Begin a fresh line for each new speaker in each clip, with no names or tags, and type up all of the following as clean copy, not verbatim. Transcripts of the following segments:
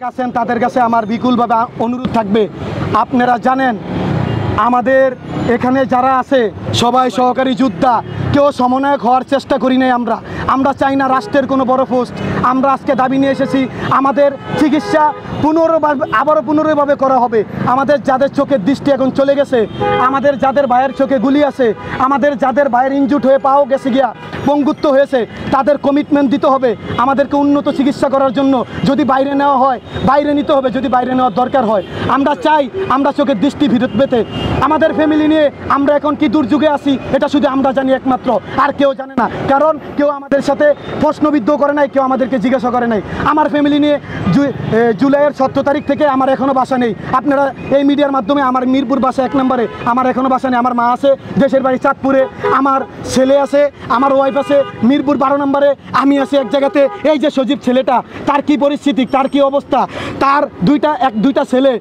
আছেন তাদের কাছে আমার বিপুলভাবে অনুরোধ থাকবে, আপনারা জানেন আমাদের এখানে যারা আছে সবাই সহকারী যোদ্ধা, কেউ সমন্বয়ক হওয়ার চেষ্টা করি নাই। আমরা চাই না রাষ্ট্রের কোনো বড় পোস্ট। আমরা আজকে দাবি নিয়ে এসেছি আমাদের চিকিৎসা আবারও পুনরায়ভাবে করা হবে। আমাদের যাদের চোখের দৃষ্টি এখন চলে গেছে, আমাদের যাদের ভাইয়ের চোখে গুলি আছে, আমাদের যাদের ভাইয়ের ইনজুর্ড হয়ে পাও গেছে গিয়া পঙ্গুত্ব হয়েছে, তাদের কমিটমেন্ট দিতে হবে আমাদেরকে উন্নত চিকিৎসা করার জন্য। যদি বাইরে নেওয়া হয় বাইরে নিতে হবে, যদি বাইরে নেওয়ার দরকার হয়। আমরা চাই আমরা চোখের দৃষ্টি ফিরত পেতে। আমাদের ফ্যামিলি নিয়ে আমরা এখন কি দুর্যোগে আছি এটা শুধু আমরা জানি একমাত্র, আর কেউ জানে না। কারণ কেউ আমাদের সাথে প্রশ্নবিদ্ধ করে নাই, কেউ আমাদেরকে জিজ্ঞাসা করে নাই। আমার ফ্যামিলি নিয়ে জুলাইয়ের 17 তারিখ থেকে আমার এখনও বাসা নেই। আপনারা এই মিডিয়ার মাধ্যমে আমার মিরপুর বাসা 1 নম্বরে, আমার এখনও বাসা নেই। আমার মা আছে দেশের বাড়ি চাঁদপুরে, আমার ছেলে আছে, আমার ওয়াইফ আছে মিরপুর 12 নম্বরে, আমি আছি এক জায়গাতে। এই যে সজীব ছেলেটা, তার কি পরিস্থিতি, তার কি অবস্থা, তার দুইটা ছেলে,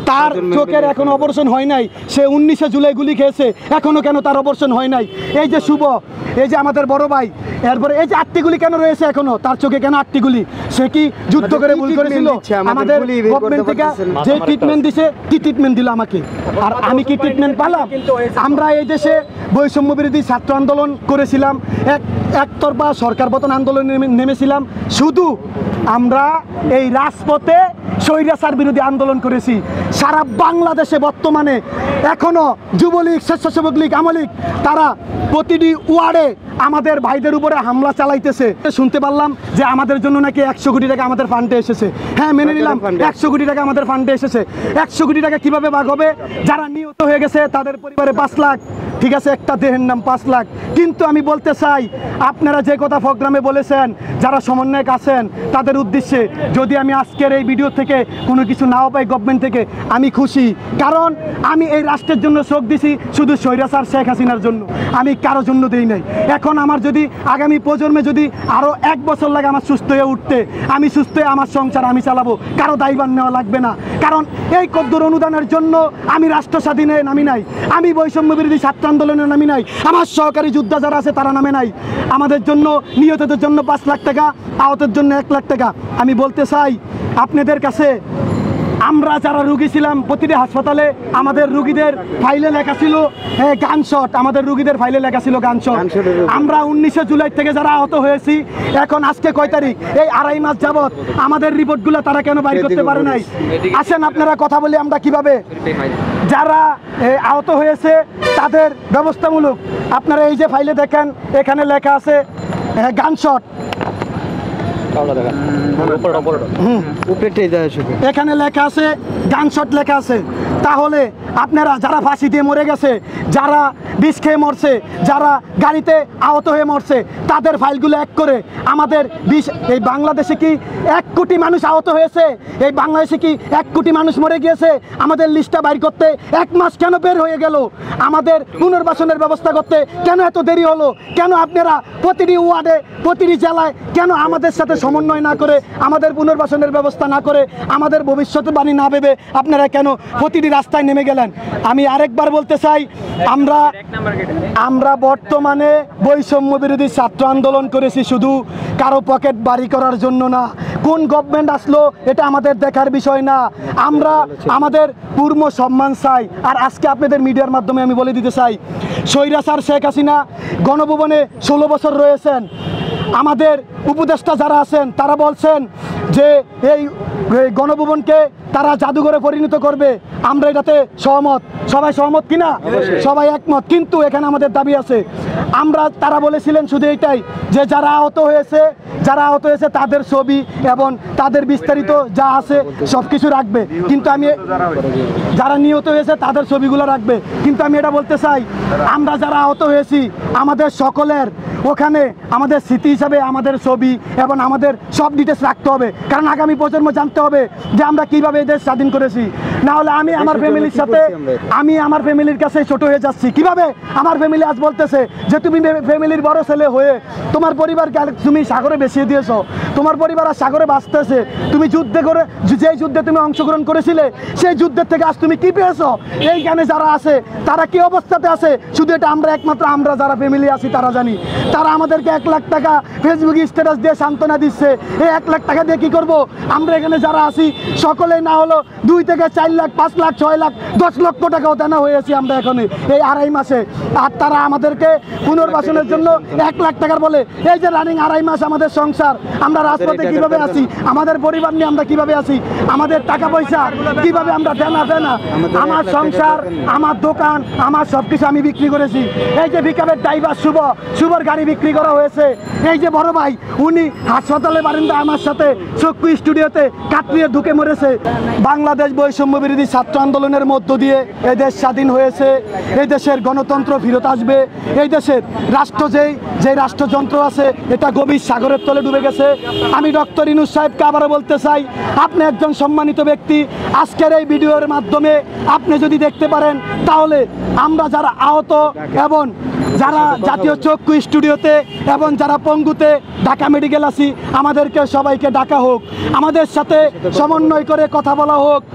তার চোখের এখনো অপারেশন হয় নাই। সে 19শে জুলাই গুলি খেয়েছে, এখনো কেন তার অপারেশন হয় নাই? এই যে শুভ, এই যে আমাদের বড় ভাই, এরপরে এই যে 8টি গুলি কেন রয়েছে এখনো, তার চোখে কেন 8টি গুলি? সে কি যুদ্ধ করে ভুল করেছিল? আমাদের গভর্নমেন্ট থেকে যে ট্রিটমেন্ট দিছে, কি ট্রিটমেন্ট দিল আমাকে, আর আমি কি ট্রিটমেন্ট পেলাম? আমরা এই দেশে বৈষম্য বিরোধী ছাত্র আন্দোলন করেছিলাম, একতরফা সরকার পতন আন্দোলনে নেমেছিলাম। শুধু আমরা এই রাজপথে স্বৈরাচার বিরোধী আন্দোলন করেছি। সারা বাংলাদেশে বর্তমানে এখনো যুবলীগ, স্বেচ্ছাসেবক লীগ, আওয়ামী লীগ, তারা প্রতিটি ওয়ার্ডে আমাদের ভাইদের উপরে হামলা চালাইতেছে। শুনতে পারলাম যে আমাদের জন্য নাকি 100 কোটি টাকা আমাদের ফান্ডে এসেছে। হ্যাঁ, মেনে নিলাম 100 কোটি টাকা আমাদের ফান্ডে এসেছে। 100 কোটি টাকা কিভাবে ভাগ হবে? যারা নিহত হয়ে গেছে তাদের পরিবারে 5 লাখ, ঠিক আছে, একটা দেহের নাম 5 লাখ। কিন্তু আমি বলতে চাই, আপনারা যে কথা প্রোগ্রামে বলেছেন, যারা সমন্বয়ক আছেন তাদের উদ্দেশ্যে, যদি আমি আজকের এই ভিডিও থেকে কোনো কিছু নাও পাই গভর্নমেন্ট থেকে, আমি খুশি। কারণ আমি এই রাষ্ট্রের জন্য চোখ দিছি শুধু স্বৈরাচার শেখ হাসিনার জন্য, আমি কারোর জন্য দেই নাই। এখন আমার যদি আগামী প্রজন্মে যদি আরও 1 বছর লাগে আমার সুস্থ হয়ে উঠতে, আমি সুস্থ হয়ে আমার সংসার আমি চালাবো, কারো দায়ভার নেওয়া লাগবে না। কারণ এই কদ্দুর অনুদানের জন্য আমি রাষ্ট্র স্বাধীনে নামি নাই, আমি বৈষম্য বিরোধী ছাত্র আন্দোলনে নামি নাই, আমার সহকারী যোদ্ধা যারা আছে তারা নামে নাই। আমাদের জন্য নিহতদের জন্য 5 লাখ টাকা, আহতের জন্য 1 লাখ টাকা। আমি বলতে চাই আপনাদের কাছে, আমরা যারা রুগী ছিলাম প্রতিটি হাসপাতালে আমাদের রুগীদের ফাইলে লেখা ছিল গানশট, আমাদের রুগীদের ফাইলে লেখা ছিল গানশট। আমরা 19শে জুলাই থেকে যারা আহত হয়েছি, এখন আজকে কয় তারিখ, এই 2.5 মাস যাবৎ আমাদের রিপোর্টগুলো তারা কেন বাইর করতে পারে নাই? আসেন আপনারা কথা বলি আমরা কিভাবে যারা আহত হয়েছে তাদের ব্যবস্থামূলক। আপনারা এই যে ফাইলে দেখেন, এখানে লেখা আছে গানশট, এখানে লেখা আছে গানশট লেখা আছে। তাহলে আপনারা যারা ফাঁসি দিয়ে মরে গেছে, যারা বিষ খেয়ে মরছে, যারা গাড়িতে আহত হয়ে মরছে, তাদের ফাইলগুলো এক করে আমাদের এই বাংলাদেশে কি 1 কোটি মানুষ আহত হয়েছে? এই বাংলাদেশে কি 1 কোটি মানুষ মরে গিয়েছে? আমাদের লিস্টটা বাইর করতে 1 মাস কেন বের হয়ে গেল? আমাদের পুনর্বাসনের ব্যবস্থা করতে কেন এত দেরি হলো? কেন আপনারা প্রতিটি ওয়ার্ডে, প্রতিটি জেলায় কেন আমাদের সাথে সমন্বয় না করে, আমাদের পুনর্বাসনের ব্যবস্থা না করে, আমাদের ভবিষ্যৎবাণী না ভেবে আপনারা কেন প্রতিটি রাস্তায় নেমে গেলেন? আমি আরেকবার বলতে চাই, আমরা বর্তমানে বৈষম্য বিরোধী ছাত্র আন্দোলন করেছি শুধু কারো পকেট বাড়ি করার জন্য না। কোন গভর্নমেন্ট আসলো এটা আমাদের দেখার বিষয় না। আমরা আমাদের পূর্ণ সম্মান চাই। আর আজকে আপনাদের মিডিয়ার মাধ্যমে আমি বলে দিতে চাই, স্বৈরাচার শেখ হাসিনা গণভবনে 16 বছর রয়েছেন। আমাদের উপদেষ্টা যারা আছেন তারা বলছেন যে এই গণভবনকে তারা জাদুঘরে পরিণত করবে। আমরা এটাতে সহমত। সবাই সহমত কিনা? সবাই একমত। কিন্তু এখানে আমাদের দাবি আছে, তারা বলেছিলেন শুধু এইটাই যে যারা আহত হয়েছে তাদের ছবি এবং তাদের বিস্তারিত যা আছে সব কিছু রাখবে, কিন্তু আমি যারা নিহত হয়েছে তাদের ছবিগুলো রাখবে। কিন্তু আমি এটা বলতে চাই, আমরা যারা আহত হয়েছি আমাদের সকলের ওখানে আমাদের স্মৃতি হিসাবে আমাদের ছবি এবং আমাদের সব ডিটেলস রাখতে হবে। কারণ আগামী প্রজন্ম জানতে হবে যে আমরা কীভাবে এই দেশ স্বাধীন করেছি। না হলে আমি আমার ফ্যামিলির সাথে আমার ফ্যামিলির কাছে ছোট হয়ে যাচ্ছি। কিভাবে আমার ফ্যামিলি আজ বলতেছে যে তুমি ফ্যামিলির বড় ছেলে হয়ে তোমার পরিবারকে তুমি সাগরে বেশিয়ে দিয়েছো, তোমার পরিবার আর সাগরে বাঁচতেছে। তুমি যুদ্ধে করে যেই যুদ্ধে তুমি অংশগ্রহণ করেছিলে সেই যুদ্ধের থেকে আজ তুমি কি পেয়েছো? এইখানে যারা আছে তারা কি অবস্থাতে আছে শুধু এটা আমরা একমাত্র আমরা যারা ফ্যামিলি আছি তারা জানি। তারা আমাদেরকে 1 লাখ টাকা ফেসবুকে স্ট্যাটাস দিয়ে সান্ত্বনা দিচ্ছে। এই 1 লাখ টাকা দিয়ে কি করব? আমরা এখানে যারা আছি সকলে না হলো 2 থেকে 4 লাখ 5 লাখ 6 লাখ 10 লক্ষ টাকাও দেনা হয়েছি আমরা এখানে এই 2.5 মাসে। আর তারা আমাদেরকে পুনর্বাসনের জন্য 1 লাখ টাকার বলে এই যে রানিং 2.5 মাস আমাদের সংসার, আমরা রাজপথে কিভাবে আছি, আমাদের পরিবার নিয়ে আমরা কিভাবে আছি, আমাদের টাকা পয়সা কিভাবে আমরা দেনা আমার সংসার, আমার দোকান, আমার সবকিছু আমি বিক্রি করেছি। এই যে বিকাবের ড্রাইভার শুভর গাড়ি বিক্রি করা হয়েছে। এই যে বড় ভাই উনি হাসপাতালে বারিন্দা আমার সাথে চক্ষু স্টুডিওতে কাটরিয়ে ঢুকে মরেছে। বাংলাদেশ বৈষম্য বিরোধী ছাত্র আন্দোলনের মধ্য দিয়ে এই দেশ স্বাধীন হয়েছে, এই দেশের গণতন্ত্র ফিরত আসবে। এই দেশের রাষ্ট্র যে রাষ্ট্রযন্ত্র আছে এটা গভীর সাগরের তলে ডুবে গেছে। আমি ডক্টর ইউনূস সাহেবকে আবারও বলতে চাই, আপনি একজন সম্মানিত ব্যক্তি। আজকের এই ভিডিওর মাধ্যমে আপনি যদি দেখতে পারেন তাহলে আমরা যারা আহত এবং যারা জাতীয় চক্ষু স্টুডিওতে এবং যারা পঙ্গুতে ঢাকা মেডিকেল আছি আমাদেরকে সবাইকে ডাকা হোক, আমাদের সাথে সমন্বয় করে কথা বলা হোক।